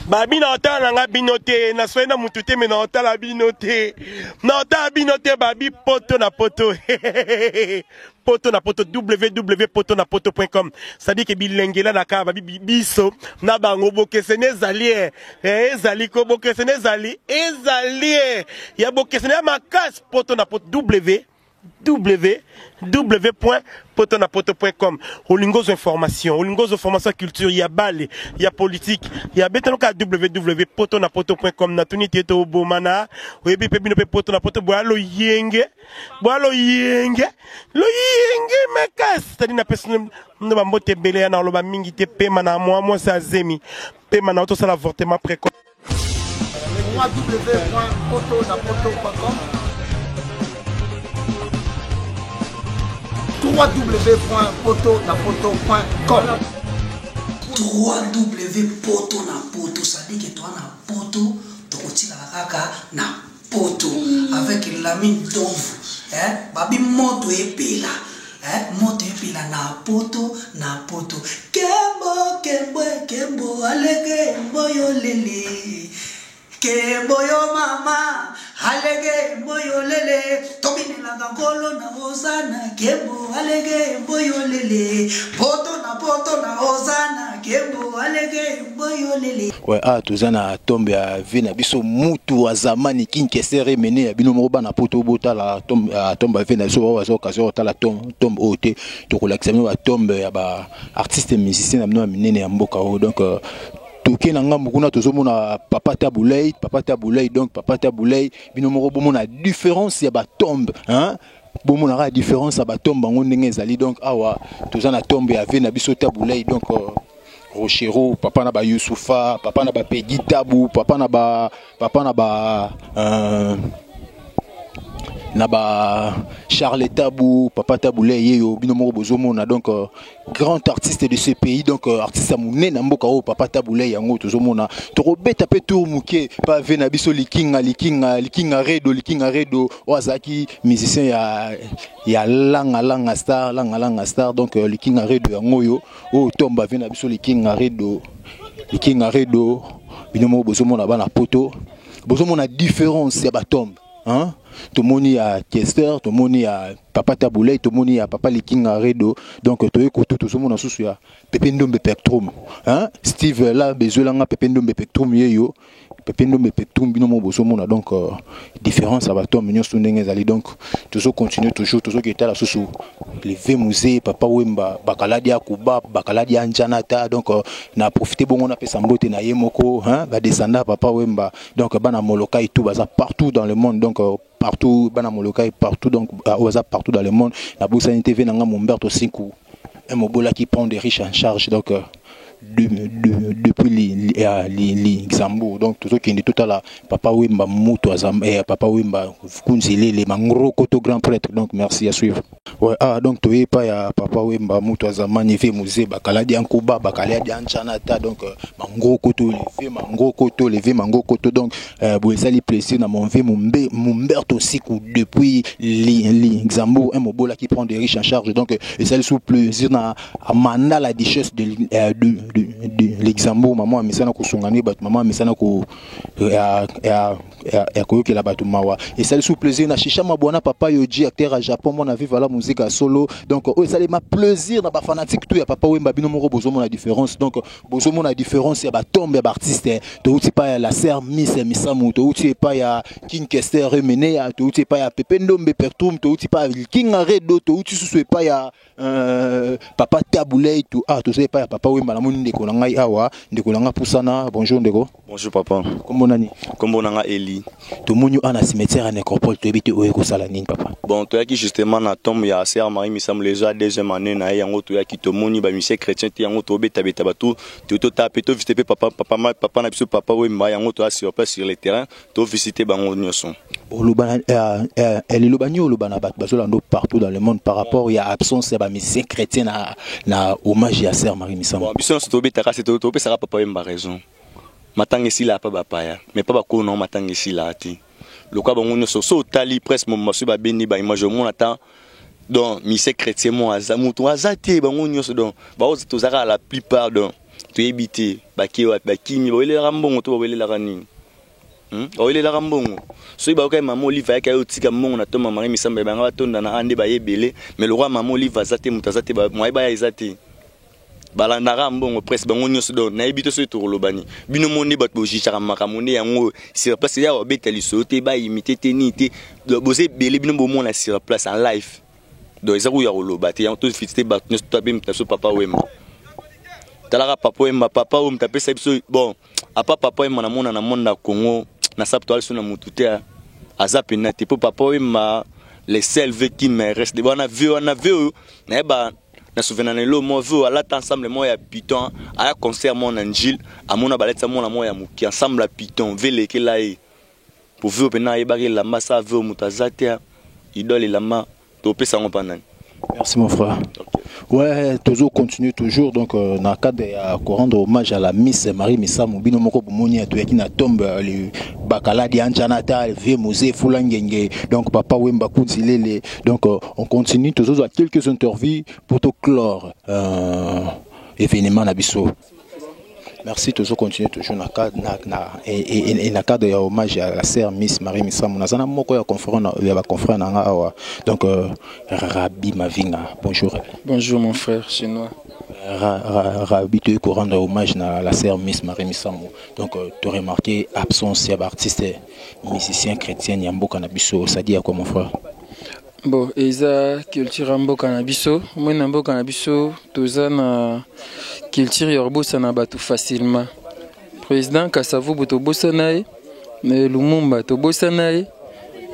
Babi na otala nga binote na soena mutute me na otala binote. Na otala binote babi poto na poto. Poto na poto www.potonapoto.com. Ça dit que bilengela na ka babi biso na bango bokesene zali ezali ko bokesene zali ezali ya bokesene makas poto na poto www.potonapoto.com. Olingos information, olingos information culture, il y a balle, il y a politique, il y a betanoka www.potonapoto.com. Na tuni tieto bomana, webi pebi no pe potonapoto boalo yenge mekas. Tadi na personne no bambote bele na loba mingi te pema na moi ça zemi. Pema na auto ça l'avortement précoce. www.potonapoto.com www.potonapoto.com www.potonapoto, ça dit que toi na poto, tu continues la kaka na poto avec l'ami d'ombre, babi moto epela, moto epela na poto, kembo alege mboyo lele, kembo yo mama alege mboyo lele, tobine la gangolo na hosana, kembo alege mboyo lele, poto na hosana, kembo alege mboyo lele. Ouais, tozana tombe ya vina biso mutu wa zamani kinkesere mene ya bino moko bana poto bota la tombe vina so wa occasion ta la tombe ote to ko l'examen wa tombe ya ba artiste musicien na mino minene ya mboka o donc toke na ngambu kuna tozomona papa Taboulay donc papa Taboulay bino moko bomona différence ya ba tombe bomona la différence ya ba tombe bango ndenge ezali donc awa tozana tombe ya vina biso Taboulay donc Rochero, papa na ba Youssoufa, papa na ba Peggy Tabou, papa na ba Charles Tabou, papa Taboulay yeyo bino moko bozomona donc grand artiste de ce pays donc artiste amune na mboka o papa Taboulay yango tozomona to robeta pe tour muke pa vena biso likinga redo wazaki musicien ya langa star donc likinga redo yango yo o tomba vena biso likinga redo bino moko bozomona bana poto bozomona différence ya batombe tout le monde a Kester, tout le monde a papa Taboulay, tout le monde a papa Likinga Redo, donc tout le monde a sous ya Pependom Pectrum, Steve là besoin Pependom Pectrum yo Pependom Pectrum binomo bosomona donc différence ça va toi mignon sundenge ali donc toujours continuer toujours qui était là sous lever musée papa Wemba bakaladi akuba bakaladi anjanata donc na profiter bon on a fait sambote na yemoko va descendre papa Wemba donc bana moloka et tout baza partout dans le monde donc partout bana moloka partout donc partout dans le monde la bourse TV nanga Momberto 5 un mobola qui prend des riches en charge donc depuis les Xambour donc tout ce qui est tout à la papa Wemba Mouto papa Wemba Kunzile les mangro koto grand prêtre donc merci à suivre ouais donc tu es pas ya papa Wemba Mouto Azamani fait musée bakaladi ankuba bakaladi anchanata donc mangro koto levé mango koto donc boisali plaisir na mon vie Momberto Siku depuis les Xambour un mobola qui prend des riches en charge donc et ça sous plaisir na amanda la richesse de l'exambo maman amesana kusungani bat maman amesana ku ya koyoke la batu mawa et ça sous plaisir na shisha mabwana papa Yoji acteur à Japon mon avis voilà musique à solo donc ça les ma plaisir na ba fanatique tout ya papa Wemba bino moko bozomo la différence donc bozomo la différence ya ba tombe ya ba artiste to uti pa ya la sœur Miss Misamu to uti pa ya King Kester Remene ya to uti pa ya Pependom Pectrum to uti pa King Redo to uti sous pa ya papa Taboulay to to sais pas ya papa Wemba na moni ndeko ngai awa ndeko nanga pusana bonjour ndeko bonjour papa kombo nani kombo nanga Eli to moni ana cimetière en nécropole to ebite oye ko sala nini papa bon to yaki justement na tombe ya sœur Marie Misamu les jours deuxième année na yango to yaki to moni ba monsieur chrétien ti yango to beta batu to taper to visiter papa na biso papa Wemba yango to sur place sur le terrain to visiter bango nyonso olubana elle lubani olubana bat bazolando partout dans le monde par rapport ya absence ya ba monsieur chrétien na hommage à sœur Marie Misamu bon biso to beta ka c'est to pesa papa Wemba raison matanga si la pa bapaya mais pas ko non matanga si la ti le quoi bon on so tali presque mon monsieur ba beni ba image mon attend donc monsieur chrétien mon azamu to azati ba on donc ba to zara la plupart donc toyebi te baki wapi bakimi baolelaka mbongo to baolelaka nini baolelaka mbongo soki baokai mama Olive ayaki ayotika mbongo na to Marie Misambo banga batondana ande bayebele mais le roi mama Olive aza te moto aza te moye baya eza te balandaka mbongo presse bango nyonso don nayebi te soki tokolobani bino monde bato bojijaka makambo nde yango sur place ya babeta liso te bayimite te nini te boza ebele bino bomona sur place en live donc eza koya koloba te yango tofiti te bato nyonso toabe moto so papa Wemba talaka papa Wemba papa oyo moto apesa biso bon apa papa Wemba namona na monde na Congo na sape toali so na motu te aza pena te po papa Wemba les seuls vœux qui me restent wana vœux nayeba na souvenir le mo vœux ala ensemble mo ya Python aya concert mo na Njil amona baletsa mo na mo ya muki ensemble à Python vele ke la e pour vœux pena yeba ke la massa vœux mutazate idole lama to pesa ngo panani. Merci mon frère. Ouais, toujours continue toujours donc dans le cadre de rendre hommage à la Miss Marie Misambo bino moko bomoni to yaki na tombe le bakala di Anjanata vie musée Fulangenge donc papa Wemba Kunzilele donc on continue toujours à quelques interviews pour te clore événement na biso. Merci, toujours continuer toujours dans le cadre de hommage à la sœur Miss Marie Misambo. Nous avons beaucoup de confrères. Donc, Rabi Mavinga, bonjour. Bonjour mon frère chinois. Rabi, tu es rendre hommage à la sœur Miss Marie Misambo. Donc, tu as remarqué l'absence d'artistes musiciens chrétiens Yambo Canabiso. Ça dit à quoi mon frère? Bon, eza culture ambo canabiso, moi nambo canabiso, toza na culture yorbosa na batu facilement. Président Kasavu boto bosa nae, mais Lumumba to bosa nae.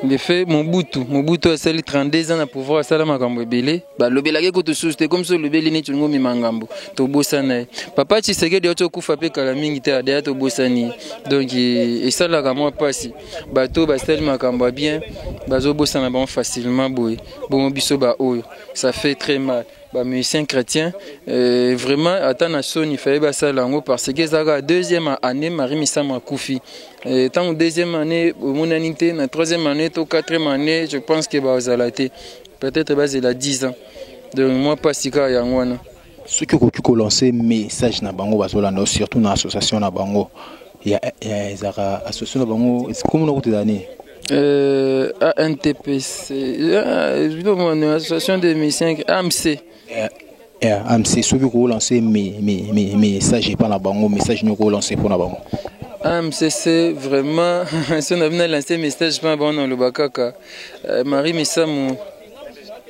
Le fait Mobutu a sali 32 ans à pouvoir à sala makambo ebele, ba lobelaki ko to soste comme so lobeli ni tungo mi mangambo to bosa nae. Papa Tshisekedi oto kufa pe kala mingi te ade to bosa ni. Donc et ça là ka moi pasi. Bato ba sali makambo bien, bazo bosa na bon facilement boy. Bon biso ba oyo, ça fait très mal. Bah musicien chrétien vraiment attend à son il fallait bah ça lango parce que ça la deuxième année Marie Misambo Koufi tant deuxième année mon anité la troisième année ou quatrième année je pense que bah ça l'a été peut-être bah il a 10 ans donc moi pas si cas yangwana ce que tu lancer message na bango bazolanda surtout na association na bango il y a ezara association na bango est comment on peut donner ANTPC association des musiciens AMC AMC ceux qui ont lancé mes messages pas la bango message nous lancer pour la bango AMC c'est vraiment si on a venu lancer message pas bon dans le bakaka Marie Misambo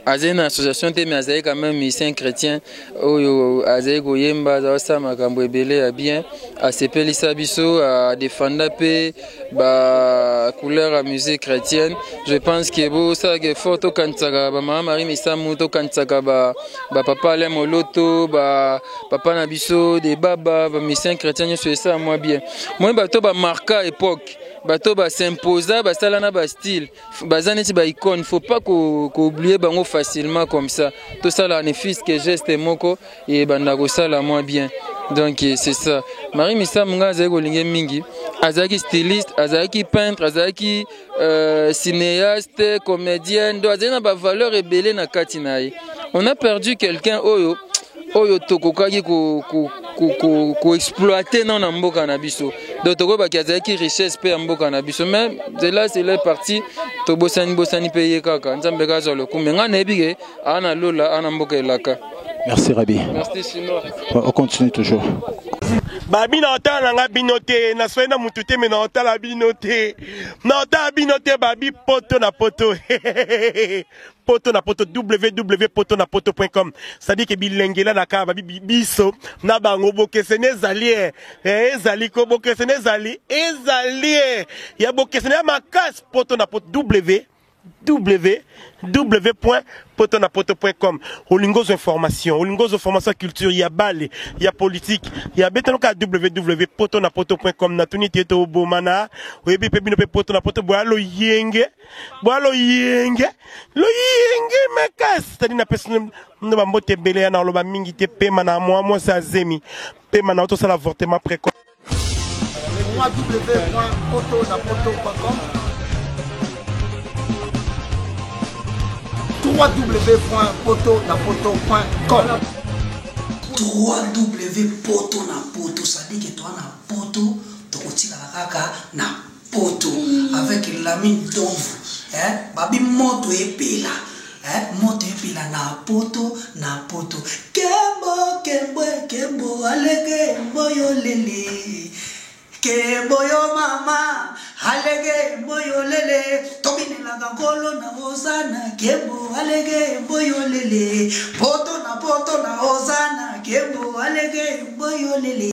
Azé na association te mais azé quand même musicien chrétien oyo azé goyemba za sa makambo ebele a bien a sepelisa biso a défendre pe ba couleur à musique chrétienne je pense que bo ça que photo kantsaka ba mama Marie Misambo to kantsaka ba papa le moloto ba papa na biso des baba ba musicien chrétien c'est ça moi bien moi bato ba marquer époque bato ba s'imposa ba salana ba style bazane ti ba icône faut pas qu'oublier bango facilement comme ça tout ça là ne fils que geste moko et bandako ça là moins bien donc c'est ça Marie Misambo ngaze kolinge mingi azaki styliste azaki peintre azaki cinéaste comédienne do azena ba valeur ebele na kati naye on a perdu quelqu'un oyo tokokaki ko exploiter non na mboka na biso donc toko ba kiazaki richesse pe mboka na biso même de là c'est la partie to bosani payer kaka nzambe ka zo le kumenga na ebige ana lola ana mboka elaka. Merci Rabi. Merci chinois. On continue toujours. Babi na otala nga binote na soena mutute me na otala binote na otala binote babi poto na poto poto na poto www.potonapoto.com c'est-à-dire que bilengela na ka babi biso na bango bokesene ezali ezali ko bokesene ezali ya bokesene makas poto na poto www.potonapoto.com Olingos information culture ya bale ya politique ya betanoka www.potonapoto.com na tunité to bomana webi pe bino pe potonapoto boalo yenge mekas tadi na personne no ba mbote bele na loba mingi te pema na moi sa zemi pema na to sala avortement précoce www.potonapoto.com www.potonapoto.com www.poto na poto, ça dit que toi na poto, tu continues à na poto avec la mine d'ombre, babi moto epila, moto epila na poto, kembo, alege mboyo lele, kembo yo mama, alege mboyo lele, tobine la gangolo na ozana, kembo alege mboyo lele, poto na ozana, kembo alege mboyo lele.